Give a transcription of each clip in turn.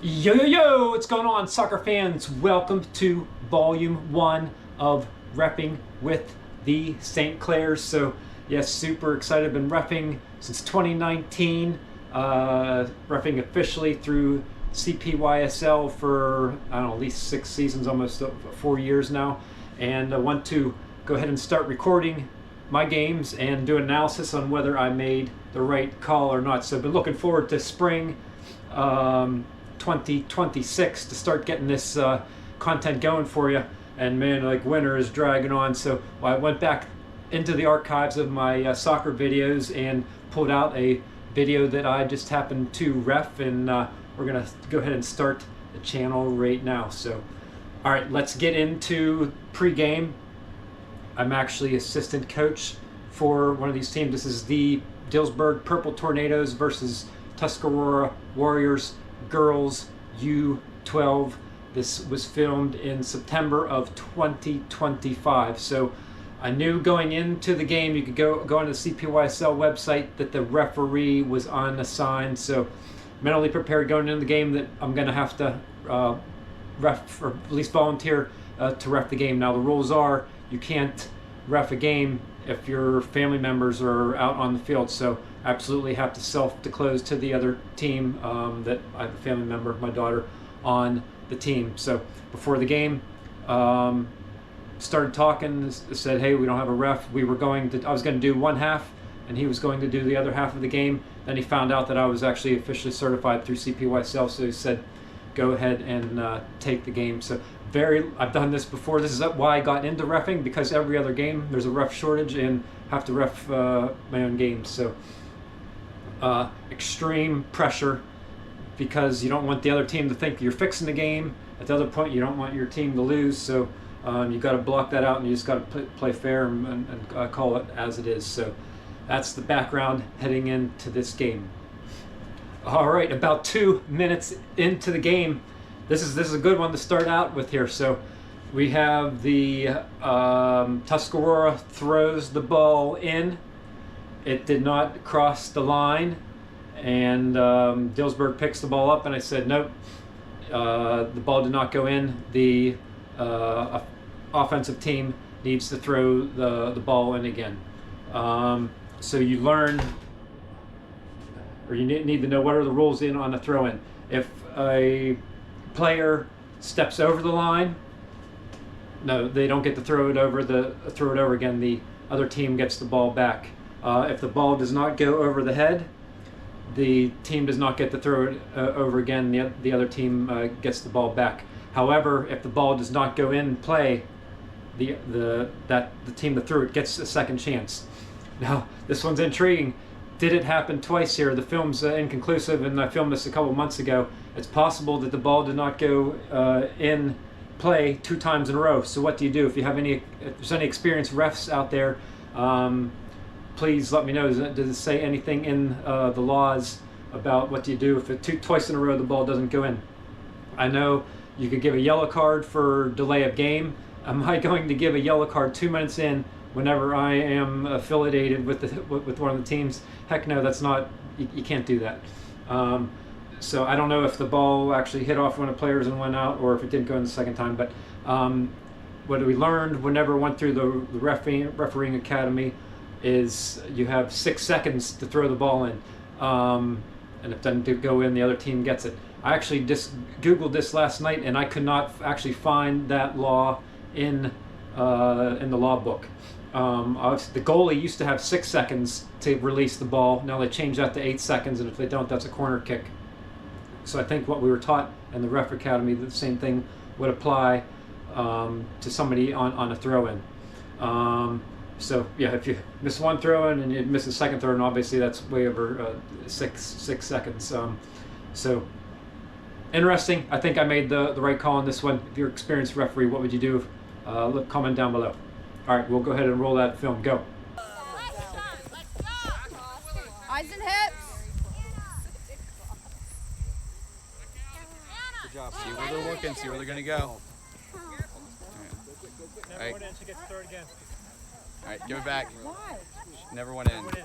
Yo, yo, yo, what's going on, soccer fans? Welcome to Volume 1 of Repping with the StClairs. So, yes, super excited. I've been repping since 2019, repping officially through CPYSL for, I don't know, at least 6 seasons, almost 4 years now. And I want to go ahead and start recording my games and do an analysis on whether I made the right call or not. So I've been looking forward to spring 2026 to start getting this content going for you. And man, like, winter is dragging on. So I went back into the archives of my soccer videos and pulled out a video that I just happened to ref, and we're gonna go ahead and start the channel right now. So all right, let's get into pregame. I'm actually assistant coach for one of these teams. This is the Dillsburg Purple Tornadoes versus Tuscarora Warriors Girls U12. This was filmed in September of 2025. So I knew going into the game, you could go on the CPYSL website, that the referee was unassigned. So mentally prepared going into the game that I'm going to have to ref, or at least volunteer to ref the game. Now the rules are you can't ref a game if your family members are out on the field. So I absolutely have to self-disclose to the other team that I have a family member, my daughter, on the team. So before the game, started talking, said, hey, we don't have a ref. I was going to do one half and he was going to do the other half of the game. Then he found out that I was actually officially certified through CPYSL, so he said, go ahead and take the game. So I've done this before. This is why I got into reffing, because every other game there's a ref shortage and have to ref my own games. So extreme pressure, because you don't want the other team to think you're fixing the game. At the other point, you don't want your team to lose. So you got to block that out, and you just got to play fair and call it as it is. So that's the background heading into this game. All right, about 2 minutes into the game, this is a good one to start out with here. So we have the Tuscarora throws the ball in. It did not cross the line, and Dillsburg picks the ball up, and I said, nope, the ball did not go in. The offensive team needs to throw the ball in again. So you learn, or you need to know what are the rules in on a throw-in. If a player steps over the line, no, they don't get to throw it over again. The other team gets the ball back. If the ball does not go over the head, the team does not get to throw it over again. The other team gets the ball back. However, if the ball does not go in play, the team that threw it gets a second chance. Now, this one's intriguing. Did it happen twice here? The film's inconclusive, and I filmed this a couple months ago. It's possible that the ball did not go in play 2 times in a row. So what do you do? If there's any experienced refs out there, please let me know. Does it say anything in the laws about what do you do if twice in a row the ball doesn't go in? I know you could give a yellow card for delay of game. Am I going to give a yellow card 2 minutes in whenever I am affiliated with one of the teams? Heck no, that's not, you can't do that. So I don't know if the ball actually hit off one of the players and went out, or if it didn't go in the second time. But what we learned whenever we went through the refereeing academy is you have 6 seconds to throw the ball in. And if it doesn't go in, the other team gets it. I actually just Googled this last night, and I could not actually find that law in the law book. The goalie used to have 6 seconds to release the ball. Now they changed that to 8 seconds, and if they don't, that's a corner kick. So I think what we were taught in the ref academy, the same thing would apply to somebody on a throw-in. So yeah, if you miss one throw-in and you miss a second throw-in, obviously that's way over 6 seconds. So interesting. I think I made the right call on this one. If you're an experienced referee, what would you do? Comment down below. All right, we'll go ahead and roll that film. Go. Eyes and hips. Good job. See where they're looking. See where they're going to go. All right. All right, give it back. Never went in. All right.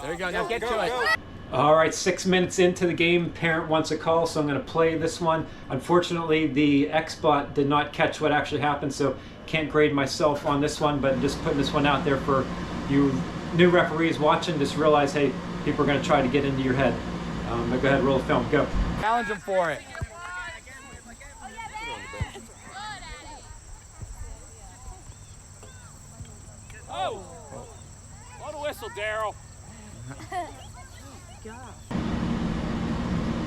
There you go, now get to it. All right, 6 minutes into the game, parent wants a call, so I'm going to play this one. Unfortunately, the XBot did not catch what actually happened, so can't grade myself on this one, but just putting this one out there for you new referees watching. Just realize, hey, people are going to try to get into your head. But go ahead, roll the film, go. Challenge them for it. Oh! Blow the whistle, Daryl.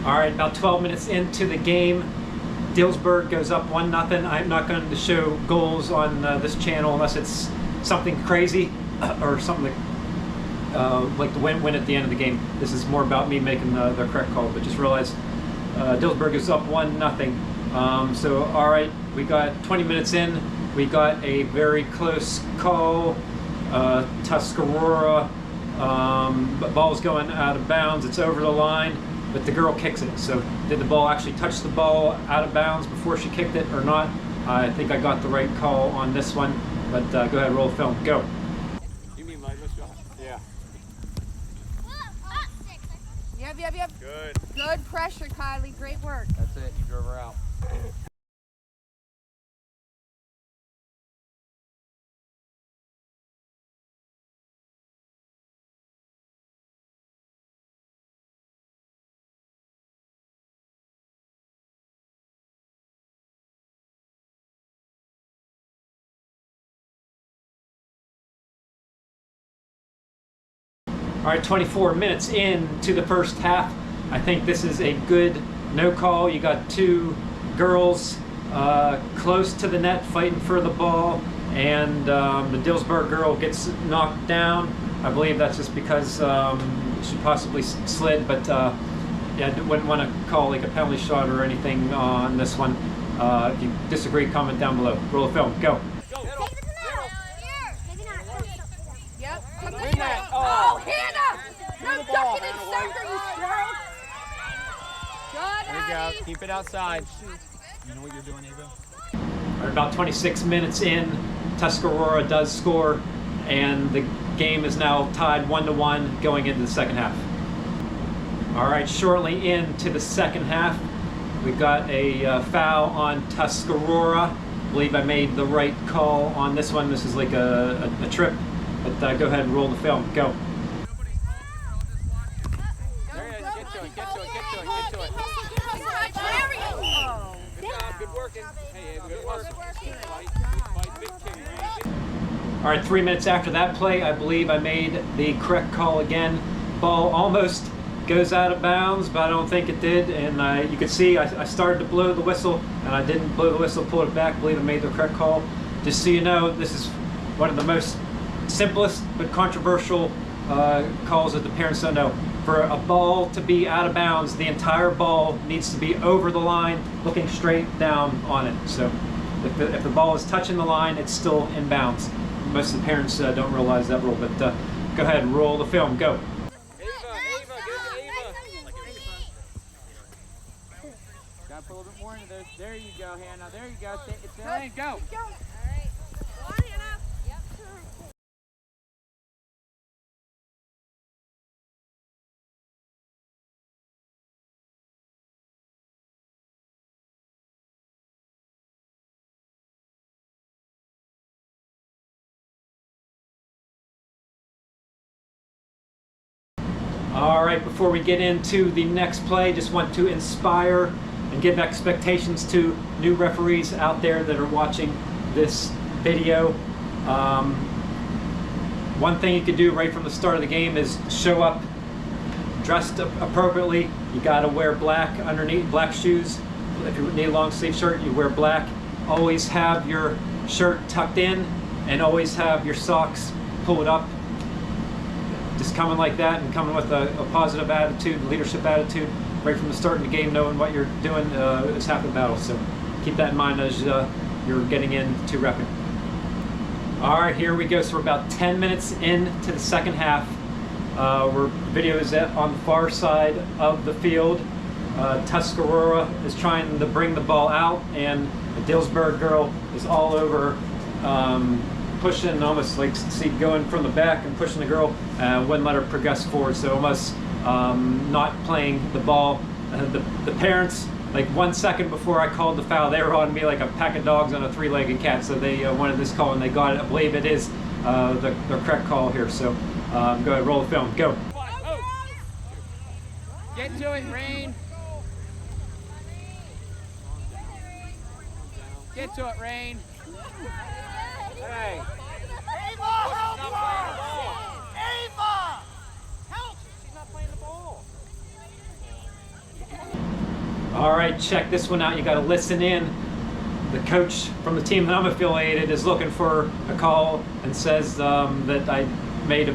All right, about 12 minutes into the game, Dillsburg goes up 1-0. I'm not going to show goals on this channel unless it's something crazy or something like the win at the end of the game. This is more about me making the correct call, but just realize Dillsburg is up 1-0. So, all right, we got 20 minutes in. We got a very close call. Tuscarora, ball's going out of bounds. It's over the line, but the girl kicks it. So did the ball actually touch the ball out of bounds before she kicked it or not? I think I got the right call on this one, but go ahead, roll the film, go. You mean like this shot? Yeah. Yep. Good. Good pressure, Kylie. Great work. That's it, you drove her out. All right, 24 minutes into the first half. I think this is a good no call. You got two girls close to the net fighting for the ball, and the Dillsburg girl gets knocked down. I believe that's just because she possibly slid, but yeah, I wouldn't want to call like a penalty shot or anything on this one. If you disagree, comment down below. Roll the film, go. Yep. Win that. Oh, Hannah! No ducking and sucker, you squirrel! Good, There you go, Addie. keep it outside. You know what you're doing, Ava? All right, about 26 minutes in, Tuscarora does score, and the game is now tied 1-1 going into the second half. All right, shortly into the second half, we got a foul on Tuscarora. I believe I made the right call on this one. This is like a trip, but go ahead and roll the film. Go. There you go, get to it. Good job. Good working. Hey, good work. Good fight. Big king, right? All right, 3 minutes after that play, I believe I made the correct call again. Ball almost goes out of bounds, but I don't think it did. And you can see I started to blow the whistle, and I didn't blow the whistle, pulled it back. I believe I made the correct call. Just so you know, this is one of the most simplest but controversial calls that the parents don't know. For a ball to be out of bounds, the entire ball needs to be over the line, looking straight down on it. So if the ball is touching the line, it's still in bounds. Most of the parents don't realize that rule, but go ahead, roll the film, go. Ava, good Ava. Gotta put a little bit more into those. There you go, Hannah. There you go. It's in lane. Go. All right, before we get into the next play, just want to inspire and give expectations to new referees out there that are watching this video. One thing you could do right from the start of the game is show up dressed appropriately. You gotta wear black underneath, black shoes. If you need a long sleeve shirt, you wear black. Always have your shirt tucked in, and always have your socks pulled up. Just coming like that and coming with a positive attitude, leadership attitude, right from the start of the game, knowing what you're doing is half the battle. So keep that in mind as you're getting into repping. All right, here we go. So we're about 10 minutes into the second half. Where video is on the far side of the field. Tuscarora is trying to bring the ball out, and the Dillsburg girl is all over pushing, almost like see going from the back and pushing the girl, wouldn't let her progress forward. So almost not playing the ball. The parents, like 1 second before I called the foul, they were on me like a pack of dogs on a three-legged cat. So they wanted this call and they got it. I believe it is the correct call here. So go ahead, roll the film, go. Get to it, Rain. Get to it, Rain. Hey. Ava, help her! Ava! Help! She's not playing the ball. All right, check this one out. You got to listen in. The coach from the team that I'm affiliated is looking for a call and says that I made a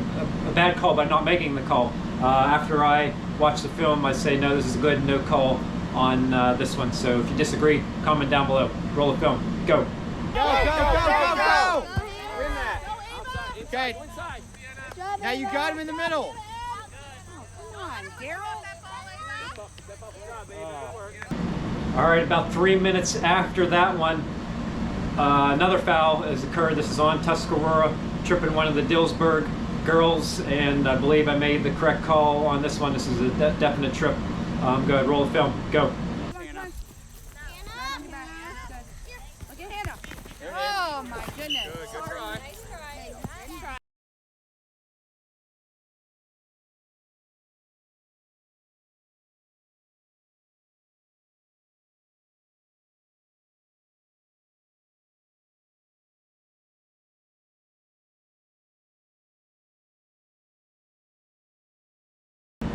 bad call by not making the call. After I watch the film, I say, no, this is a good no call on this one. So if you disagree, comment down below. Roll the film. Go. Go, go, go, go, go! Win that. Outside. Okay. Inside. Now you got him in the middle. Come on, Daryl. Step up the job, baby. Good work. All right, about 3 minutes after that one, another foul has occurred. This is on Tuscarora, tripping one of the Dillsburg girls, and I believe I made the correct call on this one. This is a definite trip. Go ahead, roll the film. Go. Look at Hannah. Oh my goodness. Good try.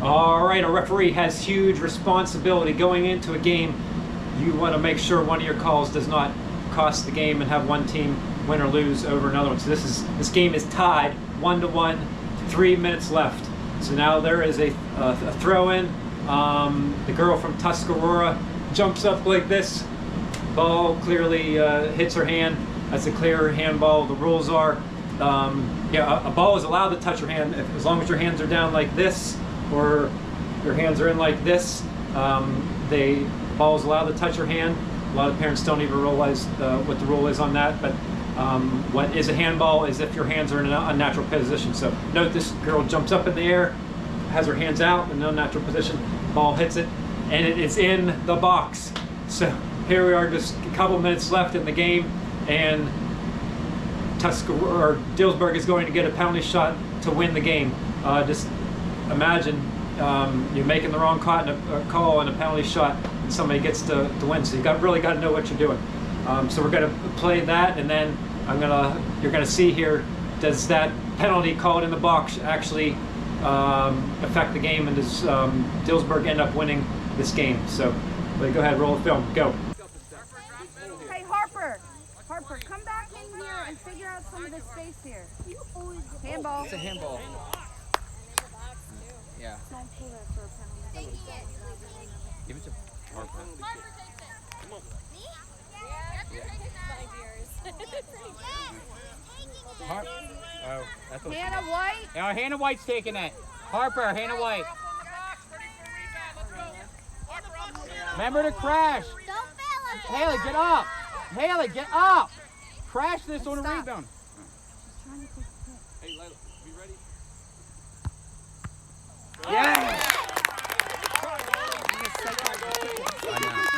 All right, a referee has huge responsibility going into a game. You want to make sure one of your calls does not cost the game and have one team win or lose over another one. So this game is tied 1-1, 3 minutes left. So now there is a throw-in. The girl from Tuscarora jumps up like this. Ball clearly hits her hand. That's a clear handball. The rules are, a ball is allowed to touch your hand as long as your hands are down like this, or your hands are in like this. The ball is allowed to touch your hand. A lot of parents don't even realize what the rule is on that, but what is a handball is if your hands are in an unnatural position. So note this girl jumps up in the air, has her hands out in an unnatural position, ball hits it, and it is in the box. So here we are, just a couple minutes left in the game, and Dillsburg is going to get a penalty shot to win the game. Just imagine you're making the wrong call and a penalty shot, and somebody gets to win. So you really got to know what you're doing. So we're going to play that, and then you're going to see here, does that penalty called in the box actually affect the game, and does Dillsburg end up winning this game? So go ahead, roll the film, go. Hey, Harper, come back in here and figure out some of the space here. Handball. It's a handball. Yeah. Don't pull that for a penalty. Give it to Harper. Come on. Oh, that's what. Hannah White. Hannah White's taking it. Harper, Hannah White. Remember to crash. Haley, get up. Haley, get up. Crash this on a rebound. Hey, Lila, be ready? Yeah.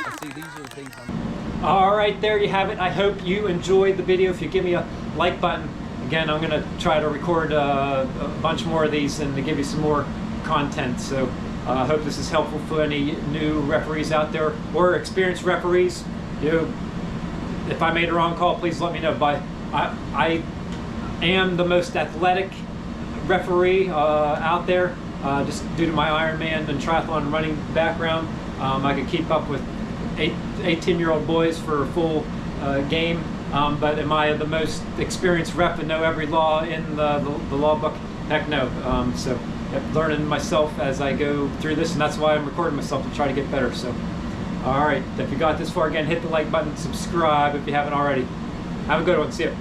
I see, these are the things All right, there you have it. I hope you enjoyed the video. If you give me a like button, again, I'm going to try to record a bunch more of these and to give you some more content. So I hope this is helpful for any new referees out there or experienced referees. If I made a wrong call, please let me know. But I am the most athletic referee out there, just due to my Ironman and triathlon running background. I could keep up with 18-year-old boys for a full game, but am I the most experienced ref and know every law in the law book? Heck no. So learning myself as I go through this, and that's why I'm recording myself, to try to get better. So all right, if you got this far, again, hit the like button, subscribe if you haven't already. Have a good one. See ya.